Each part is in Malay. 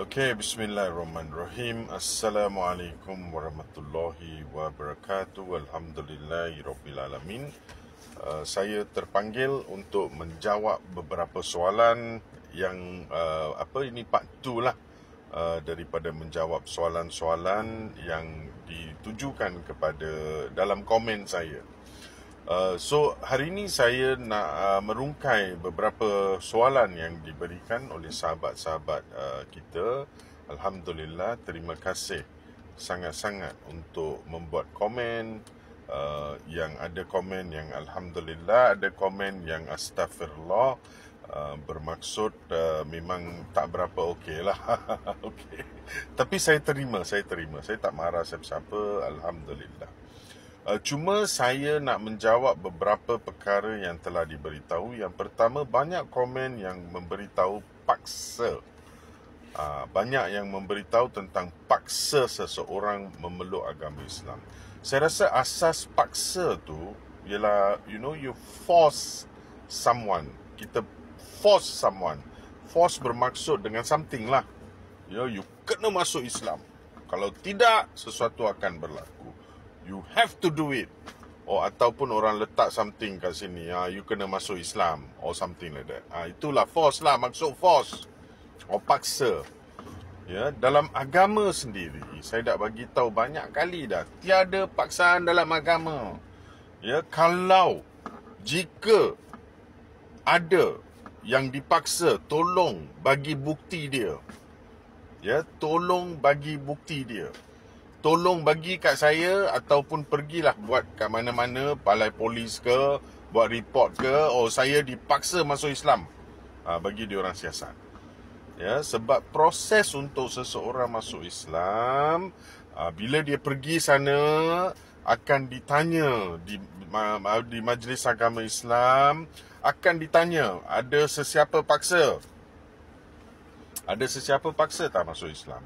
Okey, bismillahirrahmanirrahim. Assalamualaikum warahmatullahi wabarakatuh. Alhamdulillahirabbil alamin. Saya terpanggil untuk menjawab beberapa soalan yang ini part 2 lah, daripada menjawab soalan-soalan yang ditujukan kepada dalam komen saya. So hari ini saya nak merungkai beberapa soalan yang diberikan oleh sahabat-sahabat kita. Alhamdulillah, terima kasih sangat-sangat untuk membuat komen. Yang ada komen yang Alhamdulillah, ada komen yang Astaghfirullah. Bermaksud memang tak berapa okey lah. Okay. Tapi saya terima. Saya tak marah siapa-siapa. Alhamdulillah. Cuma saya nak menjawab beberapa perkara yang telah diberitahu. Yang pertama, banyak komen yang memberitahu paksa. Banyak yang memberitahu tentang paksa seseorang memeluk agama Islam. Saya rasa asas paksa tu ialah, you force someone. Kita force someone. Force bermaksud dengan something lah. You kena masuk Islam. Kalau tidak, sesuatu akan berlaku. You have to do it. Ataupun orang letak something kat sini, you kena masuk Islam or something like that. Itulah force lah, maksud force. Paksa. Dalam agama sendiri, saya dah bagi tahu banyak kali dah, tiada paksaan dalam agama. Kalau jika ada yang dipaksa, tolong bagi bukti dia. Tolong bagi bukti dia. Tolong bagi kat saya, ataupun pergilah buat kat mana-mana, balai polis ke, buat report ke, saya dipaksa masuk Islam. Bagi dia orang siasat. Sebab proses untuk seseorang masuk Islam, bila dia pergi sana, akan ditanya di majlis agama Islam, akan ditanya, ada sesiapa paksa? Ada sesiapa paksa tak masuk Islam?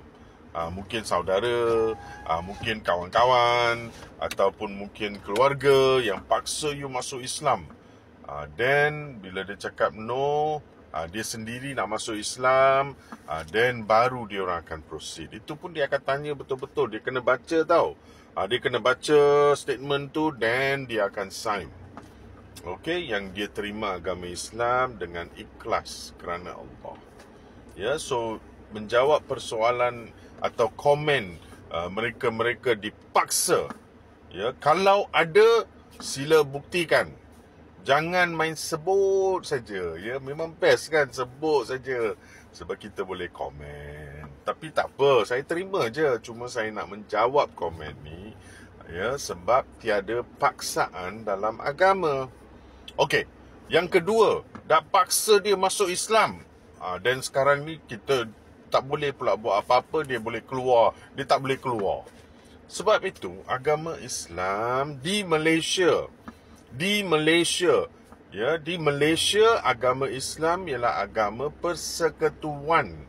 Mungkin saudara, mungkin kawan-kawan, ataupun mungkin keluarga yang paksa you masuk Islam. Then bila dia cakap no, dia sendiri nak masuk Islam, then baru dia orang akan proceed. Itu pun dia akan tanya betul-betul. Dia kena baca tau. Dia kena baca statement tu, then dia akan sign. Okay, yang dia terima agama Islam dengan ikhlas kerana Allah. So menjawab persoalan atau komen mereka-mereka dipaksa, kalau ada, sila buktikan. Jangan main sebut saja. Memang best kan sebut saja, sebab kita boleh komen. Tapi tak apa, saya terima je. Cuma saya nak menjawab komen ni, sebab tiada paksaan dalam agama. Okey, yang kedua, dah paksa dia masuk Islam. Dan sekarang ni kita tak boleh pula buat apa-apa, dia boleh keluar, dia tak boleh keluar. Sebab itu agama Islam di Malaysia, agama Islam ialah agama persekutuan.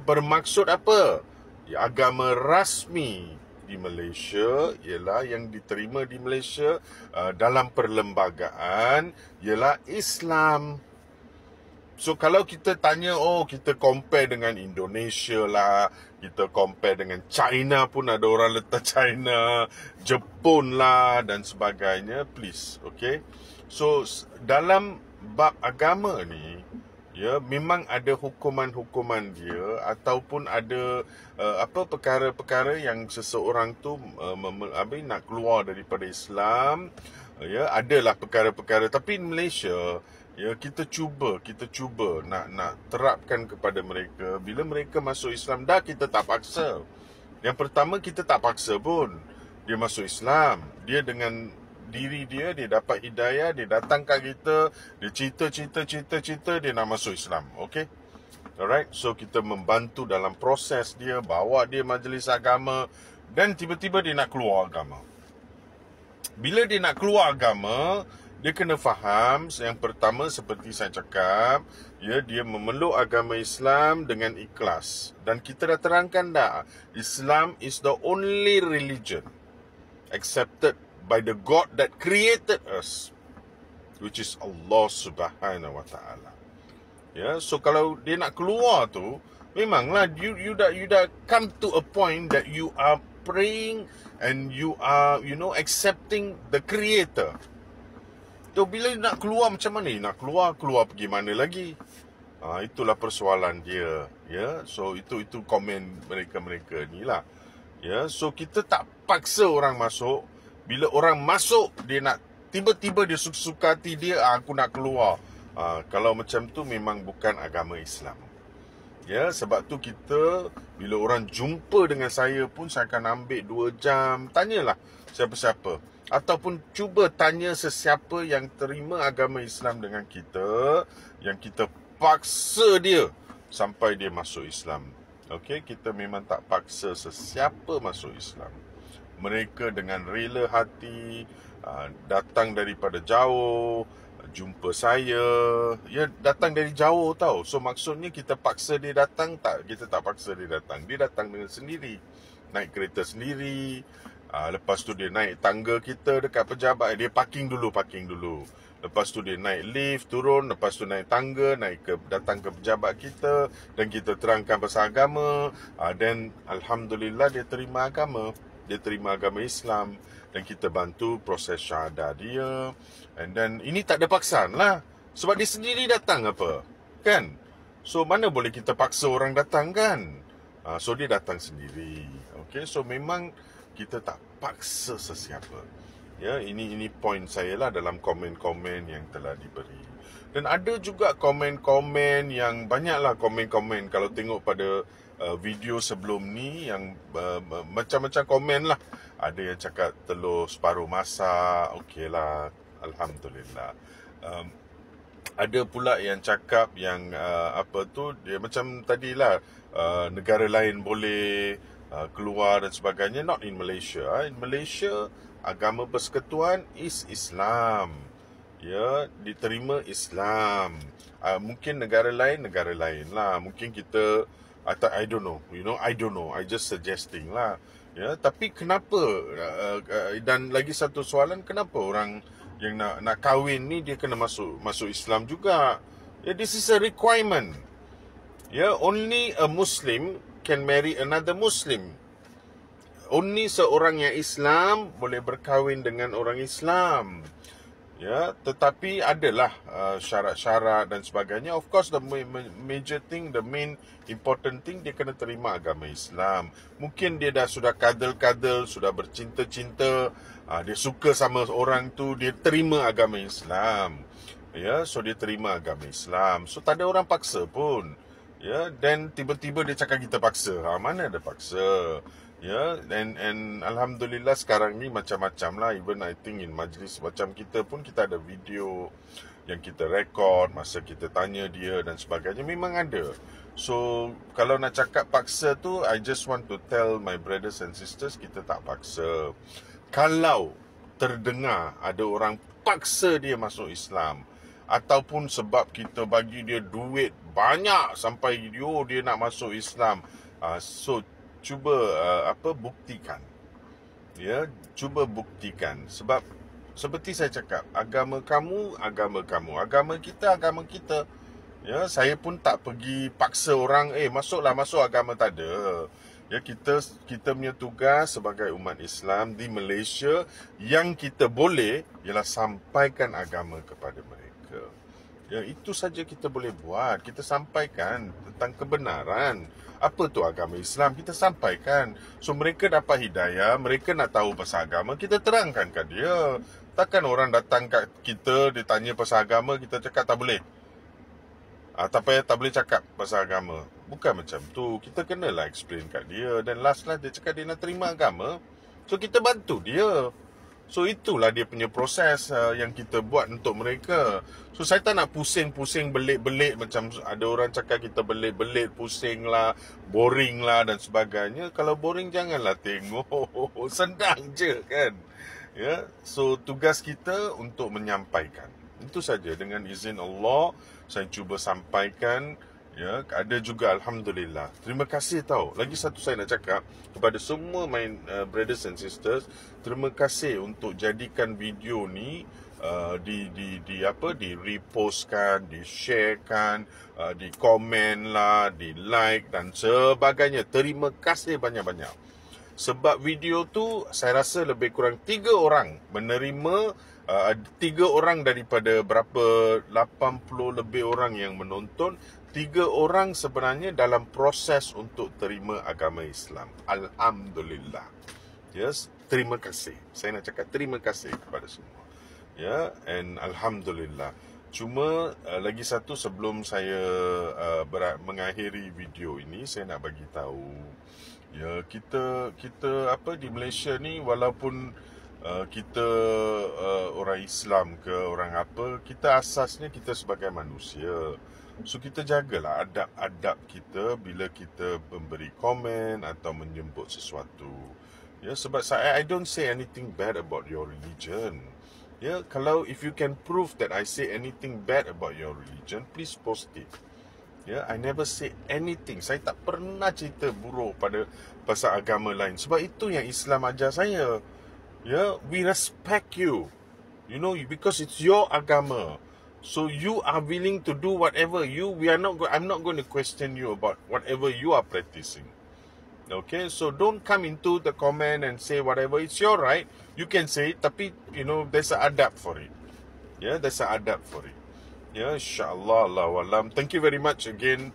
Bermaksud apa? Agama rasmi di Malaysia ialah yang diterima di Malaysia dalam perlembagaan ialah Islam. So kalau kita tanya, kita compare dengan Indonesia lah, kita compare dengan China pun ada orang letak China, Jepun lah dan sebagainya, please, okay. So dalam bab agama ni, memang ada hukuman-hukuman dia, ataupun ada perkara-perkara yang seseorang tu nak keluar daripada Islam. Adalah perkara-perkara, tapi di Malaysia, kita cuba nak terapkan kepada mereka. Bila mereka masuk Islam, dah kita tak paksa. Yang pertama, kita tak paksa pun. Dia masuk Islam, dia dengan diri dia dapat hidayah, dia datang kat kita, dia cerita, dia nak masuk Islam. Okay? Alright, so kita membantu dalam proses dia, bawa dia majlis agama, dan tiba-tiba dia nak keluar agama. Bila dia nak keluar agama, dia kena faham, yang pertama seperti saya cakap, dia memeluk agama Islam dengan ikhlas. Dan kita dah terangkan dah, Islam is the only religion accepted by the God that created us, which is Allah Subhanahu Wa Taala. So kalau dia nak keluar tu, Memanglah you dah come to a point that you are praying and you are accepting the creator. So bila nak keluar macam mana? Nak keluar pergi mana lagi? Itulah persoalan dia, ya. So itu komen mereka ni lah. Ya, so kita tak paksa orang masuk. Bila orang masuk, dia nak tiba-tiba dia suka hati dia, aku nak keluar. Kalau macam tu memang bukan agama Islam. Ya, sebab tu kita bila orang jumpa dengan saya pun saya akan ambil 2 jam, tanyalah siapa-siapa ataupun cuba tanya sesiapa yang terima agama Islam dengan kita, yang kita paksa dia sampai dia masuk Islam. Okey, kita memang tak paksa sesiapa masuk Islam. Mereka dengan rela hati datang daripada jauh, jumpa saya, ya, datang dari jauh tau. So maksudnya kita paksa dia datang tak? Kita tak paksa dia datang. Dia datang dengan sendiri, naik kereta sendiri. Lepas tu dia naik tangga kita dekat pejabat, dia parking dulu. Lepas tu dia naik lift, turun. Lepas tu naik tangga, datang ke pejabat kita, dan kita terangkan pasal agama. Dan Alhamdulillah dia terima agama. Dia terima agama Islam. Dan kita bantu proses syahadah dia. And then ini tak ada paksaan lah. Sebab dia sendiri datang apa, kan? So mana boleh kita paksa orang datang, kan? So dia datang sendiri. Okay, so memang kita tak paksa sesiapa. Ya, ini point saya lah dalam komen-komen yang telah diberi. Dan ada juga komen-komen yang banyaklah komen-komen. Kalau tengok pada video sebelum ni yang macam-macam komen lah. Ada yang cakap telur separuh masak, okey lah, Alhamdulillah. Ada pula yang cakap yang dia macam tadilah, negara lain boleh keluar dan sebagainya. Not in Malaysia. In Malaysia, agama persekutuan is Islam. Ya, diterima Islam. Mungkin negara lain lah. Mungkin kita, I don't know. I don't know. I just suggesting lah. Ya, tapi kenapa? Dan lagi satu soalan, kenapa orang yang nak kahwin ni dia kena masuk Islam juga? Ya, this is a requirement. Ya, only a Muslim can marry another Muslim. Only seorang yang Islam boleh berkahwin dengan orang Islam. Ya, tetapi adalah syarat-syarat dan sebagainya. Of course, the major thing, the main important thing, dia kena terima agama Islam. Mungkin dia sudah kadal-kadal, sudah bercinta-cinta, dia suka sama orang tu, dia terima agama Islam. Ya, so dia terima agama Islam. So tak ada orang paksa pun. Ya, dan tiba-tiba dia cakap kita paksa. Mana ada paksa? Ya, and Alhamdulillah sekarang ni macam-macam lah. Even I think in majlis macam kita pun, kita ada video yang kita record masa kita tanya dia dan sebagainya. Memang ada. So kalau nak cakap paksa tu, I just want to tell my brothers and sisters, kita tak paksa. Kalau terdengar ada orang paksa dia masuk Islam, ataupun sebab kita bagi dia duit banyak sampai dia nak masuk Islam, so cuba buktikan. Ya, cuba buktikan. Sebab seperti saya cakap, agama kamu, agama kamu, agama kita. Ya, saya pun tak pergi paksa orang, masuk agama, tak ada. Ya, kita punya tugas sebagai umat Islam di Malaysia, yang kita boleh ialah sampaikan agama kepada mereka. Ya, itu saja kita boleh buat. Kita sampaikan tentang kebenaran. Apa tu agama Islam, kita sampaikan. So mereka dapat hidayah, mereka nak tahu pasal agama, kita terangkan kat dia. Takkan orang datang kat kita, dia tanya pasal agama, kita cakap tak boleh. Tak boleh cakap pasal agama. Bukan macam tu. Kita kenalah explain kat dia. Dan last dia cakap dia nak terima agama. So kita bantu dia. So itulah dia punya proses yang kita buat untuk mereka. So saya tak nak pusing-pusing belit-belit macam ada orang cakap kita belit-belit, pusing lah, boring lah dan sebagainya. Kalau boring janganlah tengok. Senang je, kan. Ya, so tugas kita untuk menyampaikan. Itu saja, dengan izin Allah saya cuba sampaikan. Ya, ada juga Alhamdulillah. Terima kasih tau. Lagi satu saya nak cakap kepada semua my brothers and sisters, terima kasih untuk jadikan video ni di repostkan, di sharekan, di komen lah, di like dan sebagainya. Terima kasih banyak-banyak. Sebab video tu saya rasa lebih kurang 3 orang menerima, 3 orang daripada berapa 80 lebih orang yang menonton, 3 orang sebenarnya dalam proses untuk terima agama Islam. Alhamdulillah. Yes, terima kasih. Saya nak cakap terima kasih kepada semua. Ya, and alhamdulillah. Cuma lagi satu sebelum saya mengakhiri video ini, saya nak bagi tahu, ya, kita di Malaysia ni, walaupun kita orang Islam ke orang apa, kita asasnya kita sebagai manusia. So kita jagalah adab-adab kita bila kita memberi komen atau menyebut sesuatu. Ya, sebab I don't say anything bad about your religion. Ya, kalau if you can prove that I say anything bad about your religion, please post it. Ya, I never say anything. Saya tak pernah cerita buruk pada pasal agama lain. Sebab itu yang Islam ajar saya. Ya, we respect you. You know, because it's your agama. So you are willing to do whatever I'm not going to question you about whatever you are practicing. Okay, so don't come into the comment and say whatever. It's your right. You can say it, tapi there's an adab for it. Yeah, there's an adab for it. Ya, insyaAllah, Allahualam. Thank you very much again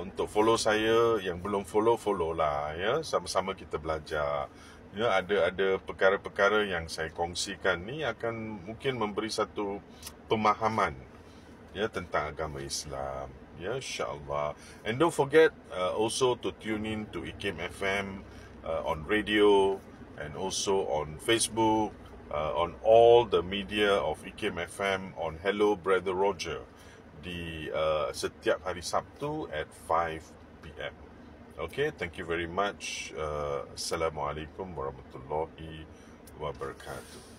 untuk follow saya. Yang belum follow lah. Ya, sama-sama kita belajar. Ya, ada perkara-perkara yang saya kongsikan ni akan mungkin memberi satu pemahaman, ya, tentang agama Islam. Ya, insyaAllah. And don't forget also to tune in to IKIM FM on radio and also on Facebook, on all the media of IKIM FM, on Hello Brother Roger di setiap hari Sabtu at 5 PM. Okay, thank you very much. Assalamualaikum warahmatullahi wabarakatuh.